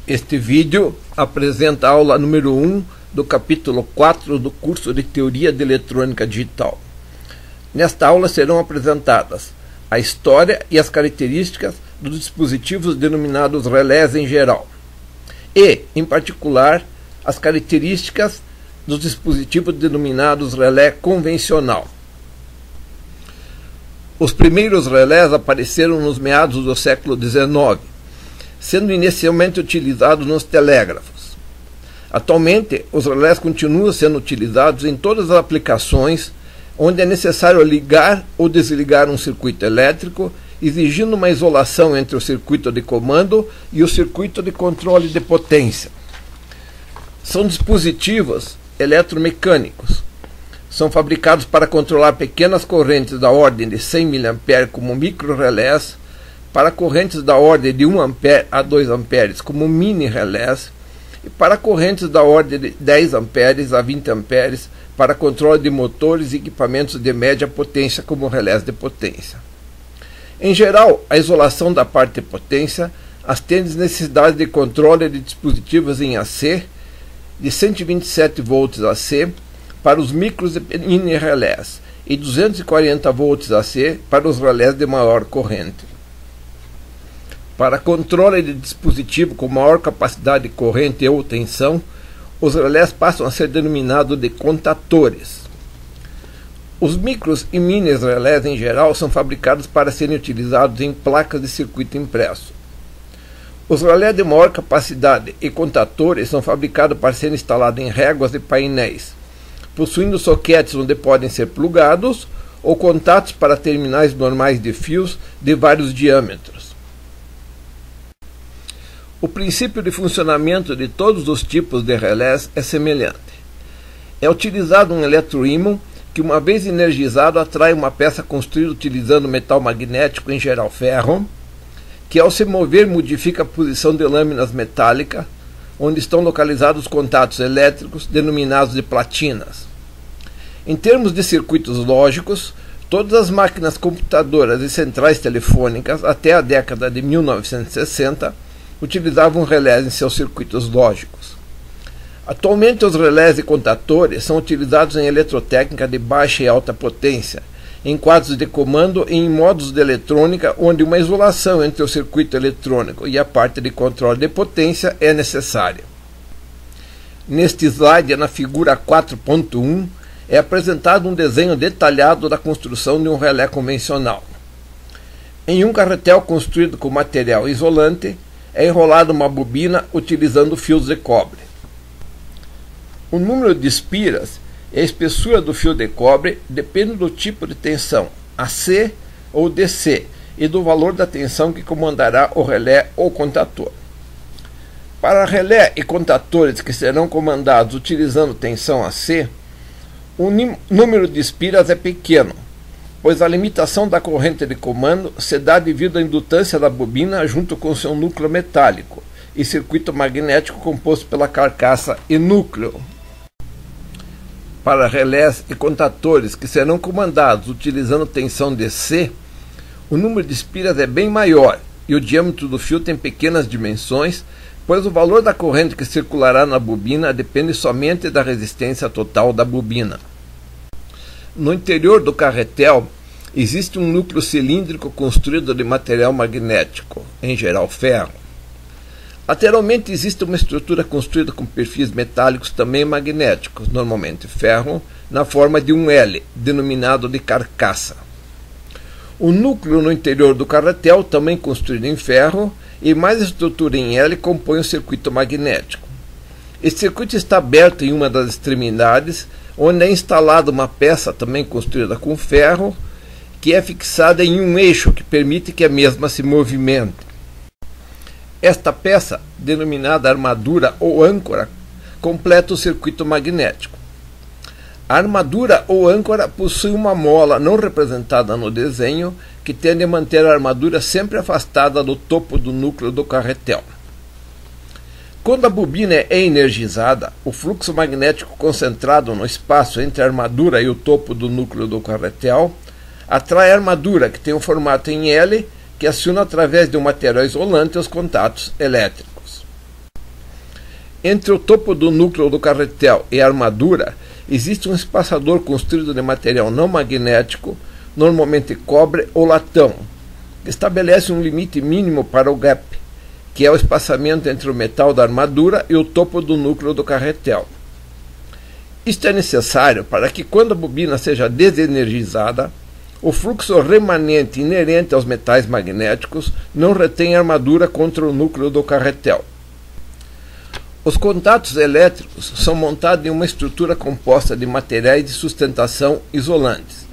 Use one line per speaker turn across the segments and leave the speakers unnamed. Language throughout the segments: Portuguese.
Este vídeo apresenta a aula número 1 do capítulo 4 do curso de Teoria de Eletrônica Digital. Nesta aula serão apresentadas a história e as características dos dispositivos denominados relés em geral e, em particular, as características dos dispositivos denominados relé convencional. Os primeiros relés apareceram nos meados do século XIX, sendo inicialmente utilizados nos telégrafos. Atualmente, os relés continuam sendo utilizados em todas as aplicações onde é necessário ligar ou desligar um circuito elétrico, exigindo uma isolação entre o circuito de comando e o circuito de controle de potência. São dispositivos eletromecânicos. São fabricados para controlar pequenas correntes da ordem de 100 mA como micro-relés, para correntes da ordem de 1 A a 2 A como mini-relés, e para correntes da ordem de 10 A a 20 A para controle de motores e equipamentos de média potência como relés de potência. Em geral, a isolação da parte de potência atende necessidades de controle de dispositivos em AC de 127 volts AC para os micros e mini relés e 240 volts AC para os relés de maior corrente. Para controle de dispositivo com maior capacidade de corrente ou tensão, os relés passam a ser denominados de contatores. Os micros e mini relés em geral são fabricados para serem utilizados em placas de circuito impresso. Os relés de maior capacidade e contatores são fabricados para serem instalados em réguas e painéis, possuindo soquetes onde podem ser plugados ou contatos para terminais normais de fios de vários diâmetros. O princípio de funcionamento de todos os tipos de relés é semelhante. É utilizado um eletroímã que, uma vez energizado, atrai uma peça construída utilizando metal magnético, em geral ferro, que ao se mover modifica a posição de lâminas metálicas, onde estão localizados contatos elétricos, denominados de platinas. Em termos de circuitos lógicos, todas as máquinas computadoras e centrais telefônicas, até a década de 1960, utilizavam relés em seus circuitos lógicos. Atualmente, os relés e contatores são utilizados em eletrotécnica de baixa e alta potência, em quadros de comando e em modos de eletrônica onde uma isolação entre o circuito eletrônico e a parte de controle de potência é necessária. Neste slide, na figura 4.1, é apresentado um desenho detalhado da construção de um relé convencional. Em um carretel construído com material isolante, é enrolada uma bobina utilizando fios de cobre. O número de espiras e a espessura do fio de cobre depende do tipo de tensão, AC ou DC, e do valor da tensão que comandará o relé ou contator. Para relé e contatores que serão comandados utilizando tensão AC, o número de espiras é pequeno, pois a limitação da corrente de comando se dá devido à indutância da bobina junto com seu núcleo metálico e circuito magnético composto pela carcaça e núcleo. Para relés e contatores que serão comandados utilizando tensão DC, o número de espiras é bem maior e o diâmetro do fio tem pequenas dimensões, pois o valor da corrente que circulará na bobina depende somente da resistência total da bobina. No interior do carretel existe um núcleo cilíndrico construído de material magnético, em geral ferro. Lateralmente existe uma estrutura construída com perfis metálicos também magnéticos, normalmente ferro, na forma de um L, denominado de carcaça. O núcleo no interior do carretel, também construído em ferro, e mais estrutura em L compõe o circuito magnético. Este circuito está aberto em uma das extremidades, onde é instalada uma peça também construída com ferro, que é fixada em um eixo que permite que a mesma se movimente. Esta peça, denominada armadura ou âncora, completa o circuito magnético. A armadura ou âncora possui uma mola não representada no desenho, que tende a manter a armadura sempre afastada do topo do núcleo do carretel. Quando a bobina é energizada, o fluxo magnético concentrado no espaço entre a armadura e o topo do núcleo do carretel atrai a armadura, que tem um formato em L, que aciona através de um material isolante os contatos elétricos. Entre o topo do núcleo do carretel e a armadura, existe um espaçador construído de material não magnético, normalmente cobre ou latão, que estabelece um limite mínimo para o gap, que é o espaçamento entre o metal da armadura e o topo do núcleo do carretel. Isto é necessário para que, quando a bobina seja desenergizada, o fluxo remanente inerente aos metais magnéticos não retém armadura contra o núcleo do carretel. Os contatos elétricos são montados em uma estrutura composta de materiais de sustentação isolantes.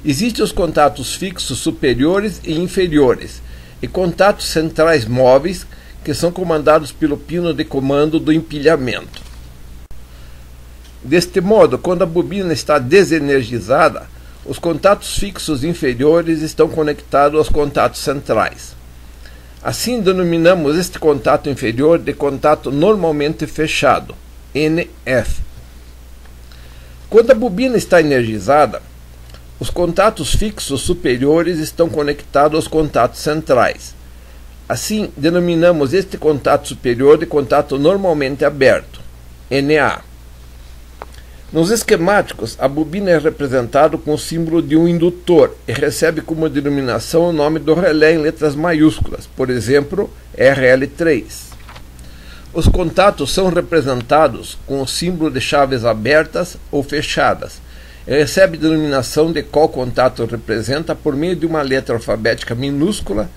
Existem os contatos fixos superiores e inferiores, e contatos centrais móveis, que são comandados pelo pino de comando do empilhamento. Deste modo, quando a bobina está desenergizada, os contatos fixos inferiores estão conectados aos contatos centrais. Assim, denominamos este contato inferior de contato normalmente fechado, NF. Quando a bobina está energizada, os contatos fixos superiores estão conectados aos contatos centrais. Assim, denominamos este contato superior de contato normalmente aberto, NA. Nos esquemáticos, a bobina é representada com o símbolo de um indutor e recebe como denominação o nome do relé em letras maiúsculas, por exemplo, RL3. Os contatos são representados com o símbolo de chaves abertas ou fechadas e recebe denominação de qual contato representa por meio de uma letra alfabética minúscula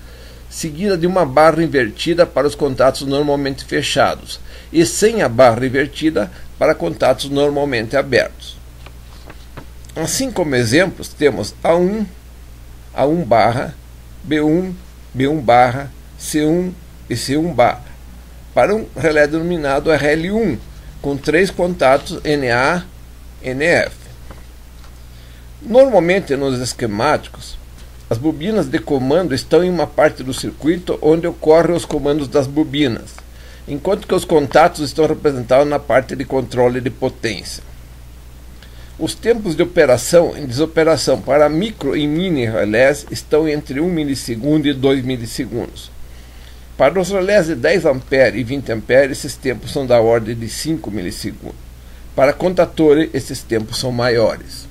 seguida de uma barra invertida para os contatos normalmente fechados e sem a barra invertida para contatos normalmente abertos. Assim como exemplos, temos A1, A1 barra, B1, B1 barra, C1 e C1 barra, para um relé denominado RL1, com 3 contatos NA, NF. Normalmente nos esquemáticos, as bobinas de comando estão em uma parte do circuito onde ocorrem os comandos das bobinas, enquanto que os contatos estão representados na parte de controle de potência. Os tempos de operação e desoperação para micro e mini relés estão entre 1 milissegundo e 2 milissegundos. Para os relés de 10 A e 20 A, esses tempos são da ordem de 5 milissegundos. Para contadores, esses tempos são maiores.